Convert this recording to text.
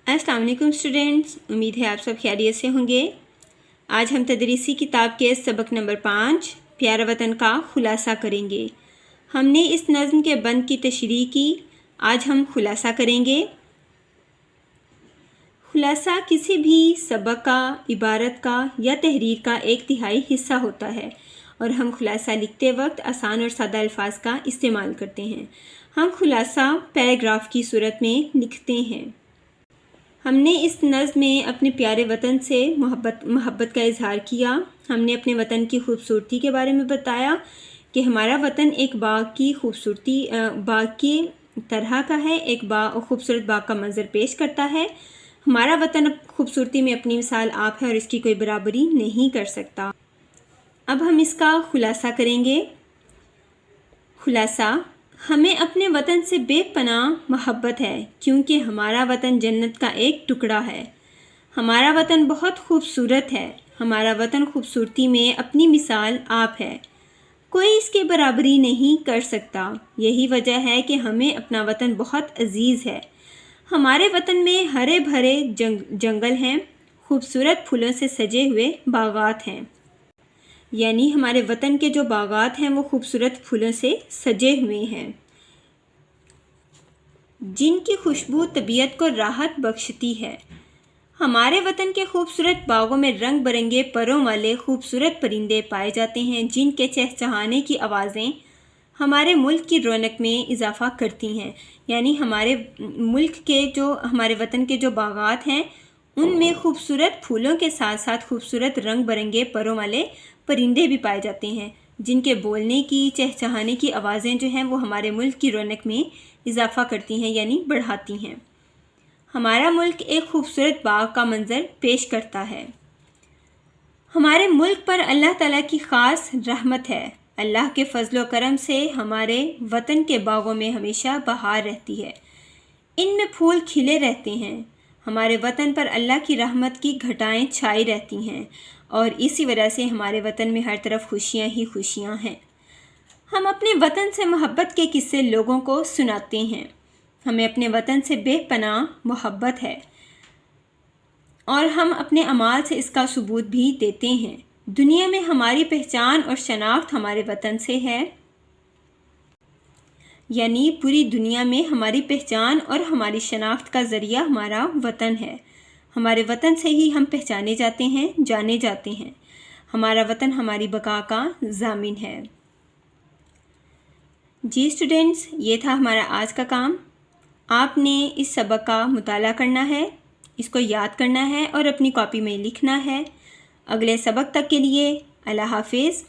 अस्सलाम वालेकुम स्टूडेंट्स, उम्मीद है आप सब खैरियत से होंगे। आज हम तदरीसी किताब के सबक नंबर 5 प्यारा वतन का खुलासा करेंगे। हमने इस नज़्म के बंद की तशरीह की, आज हम खुलासा करेंगे। खुलासा किसी भी सबक का, इबारत का या तहरीर का एक तिहाई हिस्सा होता है और हम खुलासा लिखते वक्त आसान और सादा अल्फाज का इस्तेमाल करते हैं। हम खुलासा पैराग्राफ की सूरत में लिखते हैं। हमने इस नज़्म में अपने प्यारे वतन से मोहब्बत का इजहार किया। हमने अपने वतन की खूबसूरती के बारे में बताया कि हमारा वतन एक बाग की खूबसूरती बाग की तरह का है, एक खूबसूरत बाग का मंजर पेश करता है। हमारा वतन खूबसूरती में अपनी मिसाल आप है और इसकी कोई बराबरी नहीं कर सकता। अब हम इसका खुलासा करेंगे। खुलासा: हमें अपने वतन से बेपनाह मोहब्बत है क्योंकि हमारा वतन जन्नत का एक टुकड़ा है। हमारा वतन बहुत खूबसूरत है। हमारा वतन खूबसूरती में अपनी मिसाल आप है, कोई इसकी बराबरी नहीं कर सकता। यही वजह है कि हमें अपना वतन बहुत अजीज़ है। हमारे वतन में हरे भरे जंगल हैं, खूबसूरत फूलों से सजे हुए बागात हैं। यानी हमारे वतन के जो बागात हैं वो खूबसूरत फूलों से सजे हुए हैं जिनकी खुशबू तबीयत को राहत बख्शती है। हमारे वतन के खूबसूरत बागों में रंग बिरंगे परों वाले खूबसूरत परिंदे पाए जाते हैं जिनके चहचहाने की आवाज़ें हमारे मुल्क की रौनक में इजाफ़ा करती हैं। यानी हमारे मुल्क के हमारे वतन के जो बागात हैं उनमें खूबसूरत फूलों के साथ साथ खूबसूरत रंग बिरंगे परों वाले परिंदे भी पाए जाते हैं जिनके बोलने की, चहचहाने की आवाज़ें जो हैं वो हमारे मुल्क की रौनक में इजाफ़ा करती हैं यानी बढ़ाती हैं। हमारा मुल्क एक खूबसूरत बाग का मंजर पेश करता है। हमारे मुल्क पर अल्लाह ताला की ख़ास रहमत है। अल्लाह के फजल व करम से हमारे वतन के बागों में हमेशा बहार रहती है, इनमें फूल खिले रहते हैं। हमारे वतन पर अल्लाह की रहमत की घटाएं छाई रहती हैं और इसी वजह से हमारे वतन में हर तरफ खुशियाँ ही खुशियाँ हैं। हम अपने वतन से मोहब्बत के किस्से लोगों को सुनाते हैं। हमें अपने वतन से बेपनाह मोहब्बत है और हम अपने अमाल से इसका सबूत भी देते हैं। दुनिया में हमारी पहचान और शनाख्त हमारे वतन से है। यानी पूरी दुनिया में हमारी पहचान और हमारी शनाख्त का ज़रिया हमारा वतन है। हमारे वतन से ही हम पहचाने जाते हैं, जाने जाते हैं। हमारा वतन हमारी बका का ज़ामिन है। जी स्टूडेंट्स, ये था हमारा आज का काम। आपने इस सबक का मुताला करना है, इसको याद करना है और अपनी कॉपी में लिखना है। अगले सबक तक के लिए अल्लाह हाफिज़।